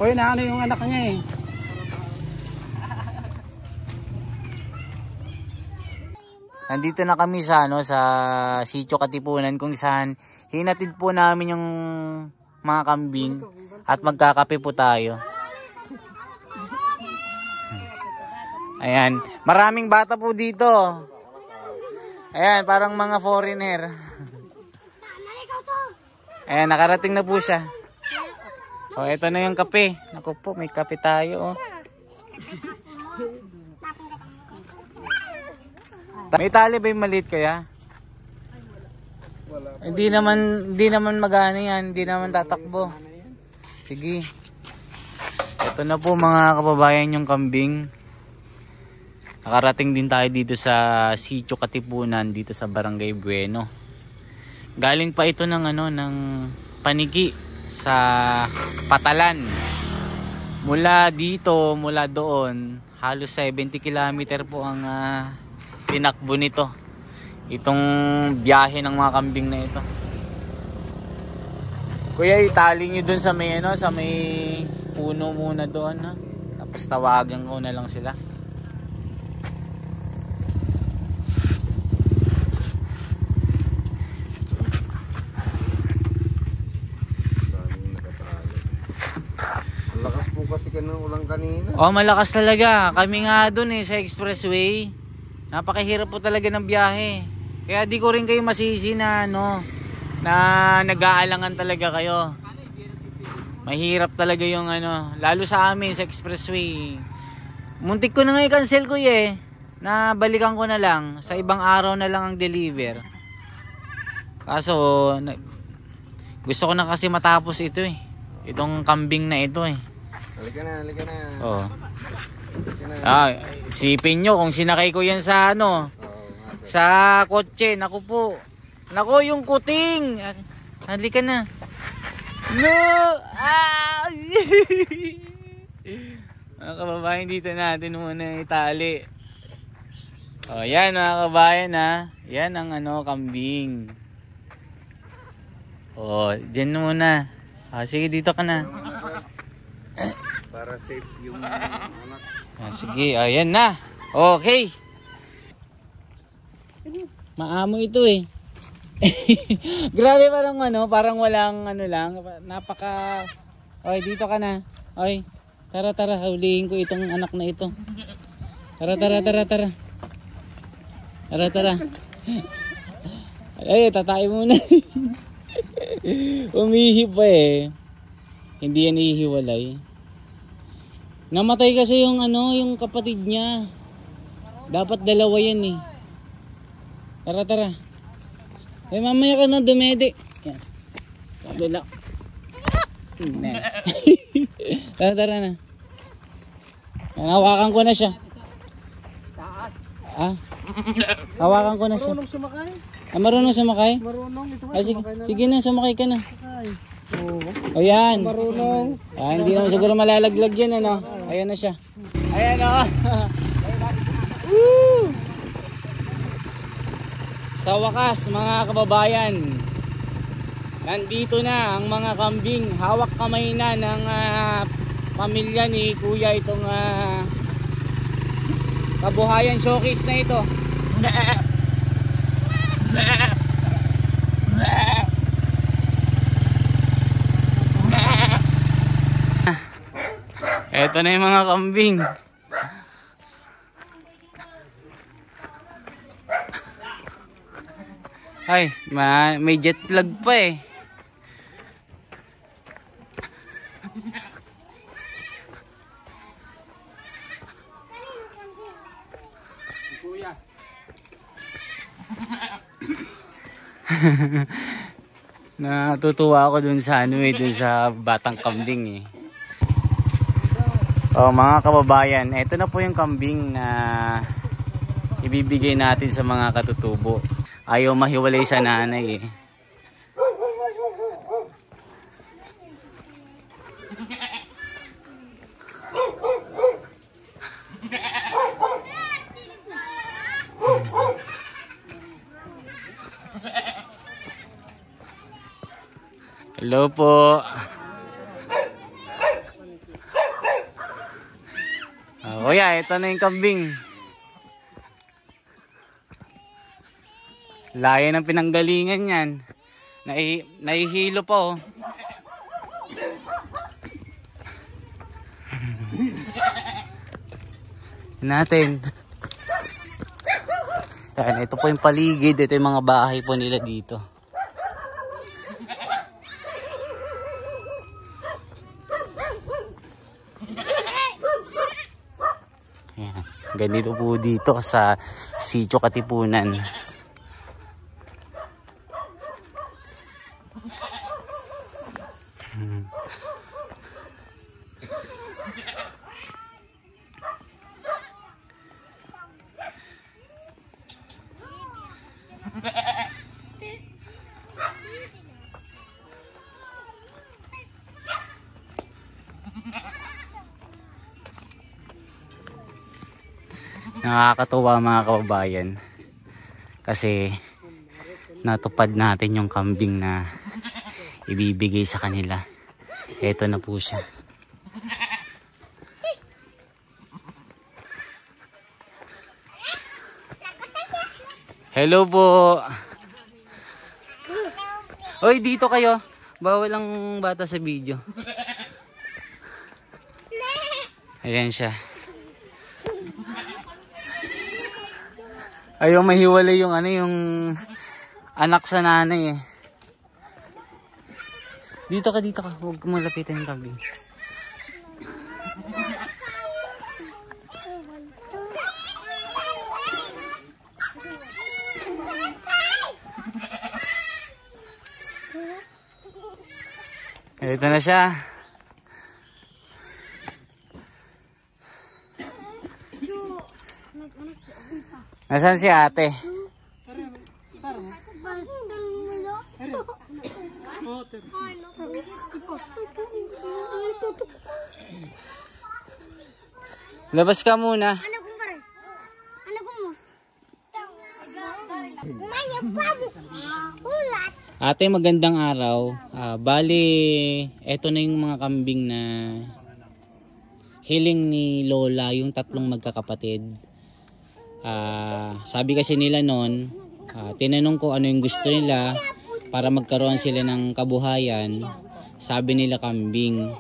Uy, na ano yung anak niya eh. Nandito na kami sa sa Sitio Katipunan kung saan hinatid po namin yung mga kambing at magkakape po tayo. Ayan, maraming bata po dito. Ayan, parang mga foreigner. Ayan, nakarating na po siya. Oh, ito na yung kape. Naku po, may kape tayo. Oh. May tali ba yung maliit kaya? Hindi naman magana yan. Hindi naman tatakbo. Sige. Ito na po mga kababayan yung kambing. Nakarating din tayo dito sa Sitio Katipunan dito sa Barangay Bueno. Galing pa ito ng ng Paniki sa Patalan. Mula dito, mula doon, halos 70 km po ang tinakbo nito. Itong biyahe ng mga kambing na ito. Kuya, itali nyo dun sa may sa may puno muna doon, ha? Tapos tawagan ko na lang sila. Malakas po kasi kanang ulang kanina. Oh, malakas talaga. Kami nga doon sa expressway. Napakahirap po talaga ng biyahe. Kaya di ko rin kayo masisi na na nag-aalangan talaga kayo. Mahirap talaga yung lalo sa amin sa expressway. Muntik ko na nga i-cancel ko na balikan ko na lang. Sa ibang araw na lang ang deliver. Kaso gusto ko na kasi matapos ito itong kambing na ito Halika na. Oh. Isipin nyo kung sinakay ko yan sa sa kotse. Naku po. Naku, yung kuting. Halika na. No! Mga kababayan, dito natin muna itali. O, yan mga kababayan Yan ang kambing. O, dyan muna. Sige, dito ka na. Para safe yung anak. Sige, ayan na. Okay. Maamo ito Grabe, parang walang lang. Napaka... Oy, dito ka na. Oy, tara, hulihin ko itong anak na ito. Tara. Tara. Ay, tatay muna. Umihi pa Hindi yan ihiwalay. Namatay kasi yung yung kapatid niya. Dapat dalawa yan Tara. Mamaya ka na dumede. Yan. Sabi lang. Tara na. Hawakan ko na siya. Hawakan ko na siya. Marunong sumakay? Marunong sumakay? Marunong. Ito sige na, sumakay ka na. O yan. Marunong. Hindi naman siguro malalaglag yan Ayan na siya. Ayan Woo! Sa wakas mga kababayan, nandito na ang mga kambing. Hawak kamay na ng pamilya ni Kuya itong kabuhayan showcase na ito. Ito na yung mga kambing. Ay, may jet lag pa Natutuwa ako dun sa dun sa batang kambing Oh, mga kababayan, ito na po yung kambing na ibibigay natin sa mga katutubo. Ayaw mahiwalay sa nanay Hello po. Kuya, ito na yung kambing. Laya ng pinanggalingan yan. Nahihilo pa oh. Natin. Ayan, ito po yung paligid. Ito yung mga bahay po nila dito. Ayan, ganito po dito sa Sitio Katipunan. Nakakatuwa mga kababayan kasi natupad natin yung kambing na ibibigay sa kanila. Ito na po siya. Hello po. Oy, dito kayo. Bawal ang bata sa video. Ayan siya. Ayaw mahiwalay yung yung anak sa nanay eh. Dito ka. Huwag mo lapitan yung kambing. Ito na siya. Nasaan si ate? Labas ka muna. Ate, magandang araw. Bali, eto na yung mga kambing na hiling ni Lola, yung tatlong magkakapatid. Sabi kasi nila noon, tinanong ko ano yung gusto nila para magkaroon sila ng kabuhayan. Sabi nila kambing.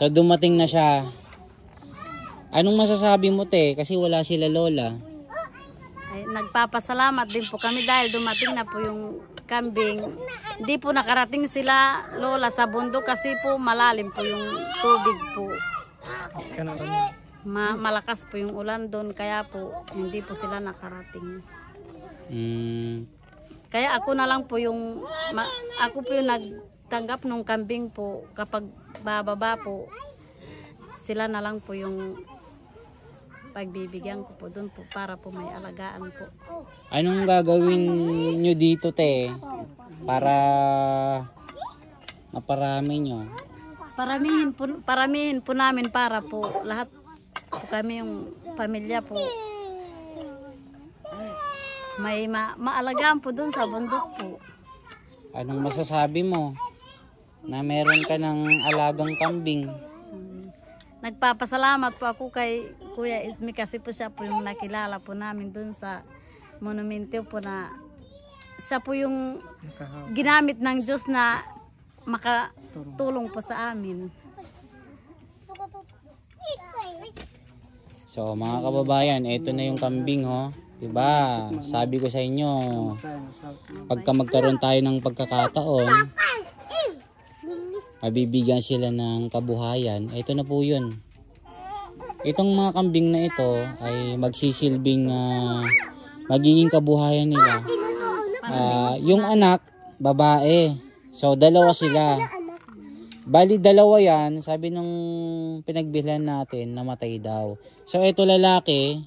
So dumating na siya. Anong masasabi mo te? Kasi wala sila Lola. Ay, nagpapasalamat din po kami dahil dumating na po yung kambing. Hindi po nakarating sila Lola sa bundok kasi po malalim po yung tubig po. Malakas po yung ulan doon kaya po hindi po sila nakarating. Kaya ako na lang po yung ako po yung nagtanggap ng kambing po. Kapag bababa po sila na lang po yung pagbibigyan ko po doon po para po may alagaan po. Anong gagawin nyo dito te para maparami nyo? Paramihin po namin para po lahat po kami yung pamilya po may maalagaan po dun sa bundok po. Anong masasabi mo na meron ka ng alagang kambing? Nagpapasalamat po ako kay Kuya Ismi kasi po siya po yung nakilala po namin dun sa monumento po na siya po yung ginamit ng Diyos na makatulong po sa amin. So mga kababayan, ito na yung kambing ho. Diba? Sabi ko sa inyo, pagka magkaroon tayo ng pagkakataon, mabibigyan sila ng kabuhayan. Ito na po yun. Itong mga kambing na ito ay magsisilbing magiging kabuhayan nila. Yung anak, babae. So dalawa sila. Bali dalawa yan, sabi nung pinagbilhan natin, namatay daw. So ito lalaki,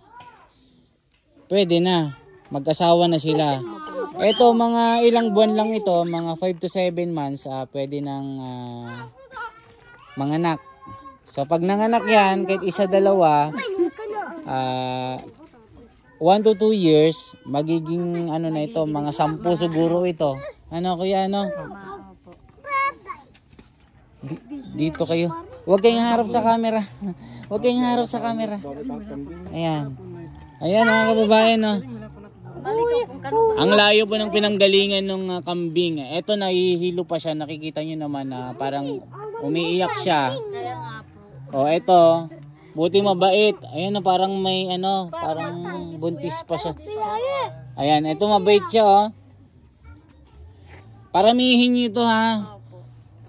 pwede na, mag-asawa na sila. Ito mga ilang buwan lang ito, mga 5 to 7 months, pwede ng manganak. So pag nanganak yan, kahit isa dalawa, 1 to 2 years, magiging ano na ito, mga 10 siguro ito. Ano kuya ano? Dito kayo. Huwag kayong harap sa camera. Huwag kayong harap sa camera. Ayan. Ayan mga kababayan, no. Ang layo po ng pinanggalingan ng kambing. Ito nahihilo pa siya. Nakikita nyo naman na parang umiiyak siya. O ito, buti mabait. Ayan na parang may ano, parang buntis pa siya. Ayan, ito mabait siya, oh. Paramihin nyo ito, ha.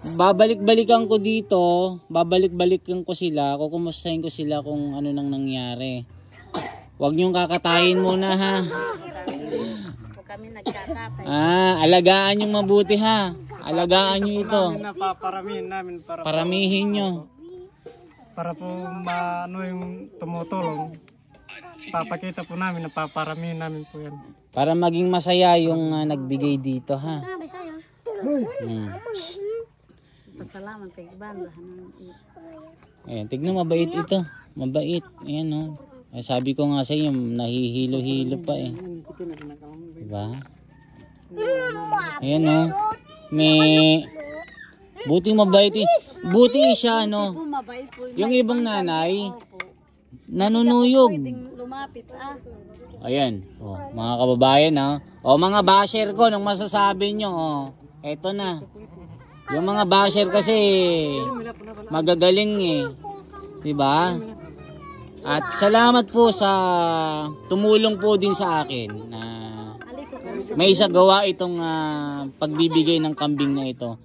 Babalik-balikan ko dito. Babalik-balikan ko sila. Kukumustahin ko sila kung ano nang nangyari. Huwag nyong kakatayin muna, ha. Alagaan yung mabuti, ha. Alagaan nyo ito. Paramihin namin para paramihin nyo. Para po maano yung tumutulong. Papakita po namin na paparamihin namin po yan. Para maging masaya yung nagbigay dito, ha. Pasalamat kay banda. Ayan, tignan mabait ito. Mabait. Ayan, oh. Sabi ko nga sa inyo, nahihilo-hilo pa eh. Diba? Ayan, oh. May buti mabait eh. Buti siya, no. Yung ibang nanay nanunuyog. Lumapit, Ayan, oh, mga kababayan, ha. O mga basher ko, nung masasabi nyo, oh, eto na. Yung mga basher kasi magagaling eh. Diba? At salamat po sa tumulong po din sa akin na may isagawa itong pagbibigay ng kambing na ito.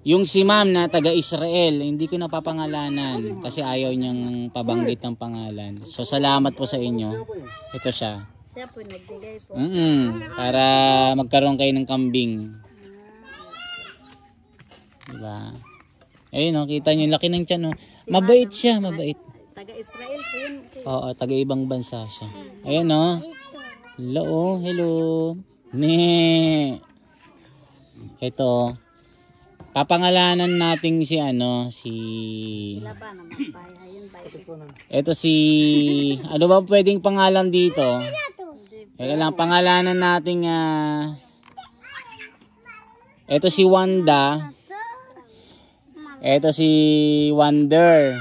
Yung si ma'am na taga-Israel, hindi ko napapangalanan kasi ayaw niyang pabanggit ng pangalan. So salamat po sa inyo. Ito siya. Siya po nagbigay po. Para magkaroon kayo ng kambing. Diba? Ayun, no, kita niyo laki ng tiyan, no. Mabait siya, mabait. Taga-Israel po yun. Oo, taga-ibang bansa siya. Ayun, no. Hello, hello. Ne. Ito. Papangalanan natin si ito si ano ba pwedeng pangalan dito? Kaya lang pangalanan natin ito si Wanda. Ito si Wonder.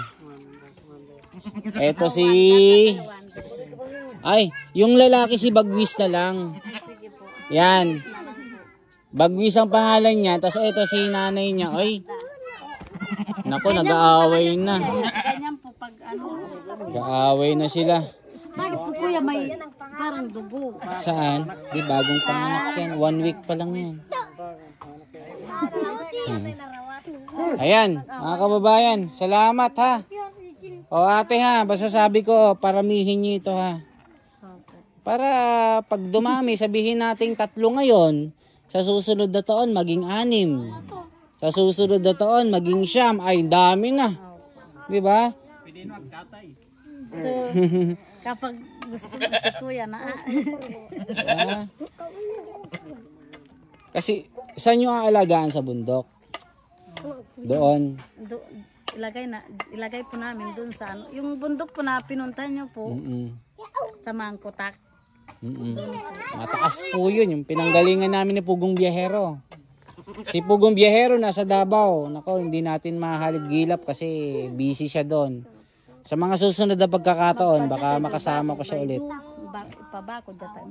Ito si yung lalaki si Bagwis na lang. Yan. Bagwis ang pangalan niya, tapos ito si nanay niya. Ay, naku, nag-aaway na. Ganyan po pag ano. Nag-aaway na sila. Bakit po kuya may parang dugo? Saan? Di bagong panganak yan. 1 week pa lang yan. Ayan, mga kababayan, salamat ha. O ate ha, basta sabi ko, paramihin nyo ito ha. Para pag dumami, sabihin nating 3 ngayon. Sa susunod na taon, maging 6. Sa susunod na taon, maging 9. Ay, dami na. Diba? Pwede na magkatay. Kapag gusto si kuya na. Kasi, saan nyo aalagaan sa bundok? Doon. Ilagay po namin doon sa ano. Yung bundok po na pinuntahan nyo po. Sa Mangkutak. Mataas po yun, yung pinanggalingan namin ni Pugong Biyahero. Si Pugong Biyahero nasa Davao. Nako, hindi natin mahalid gilap kasi busy siya doon. Sa mga susunod na pagkakataon, baka makasama ko siya ulit. Pabakod data.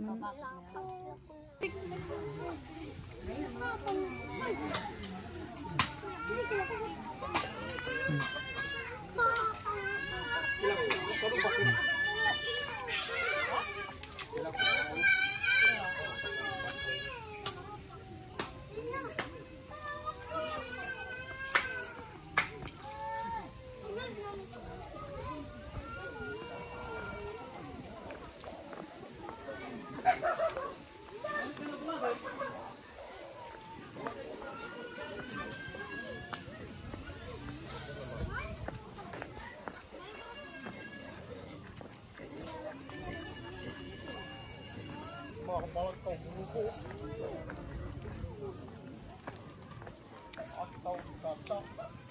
At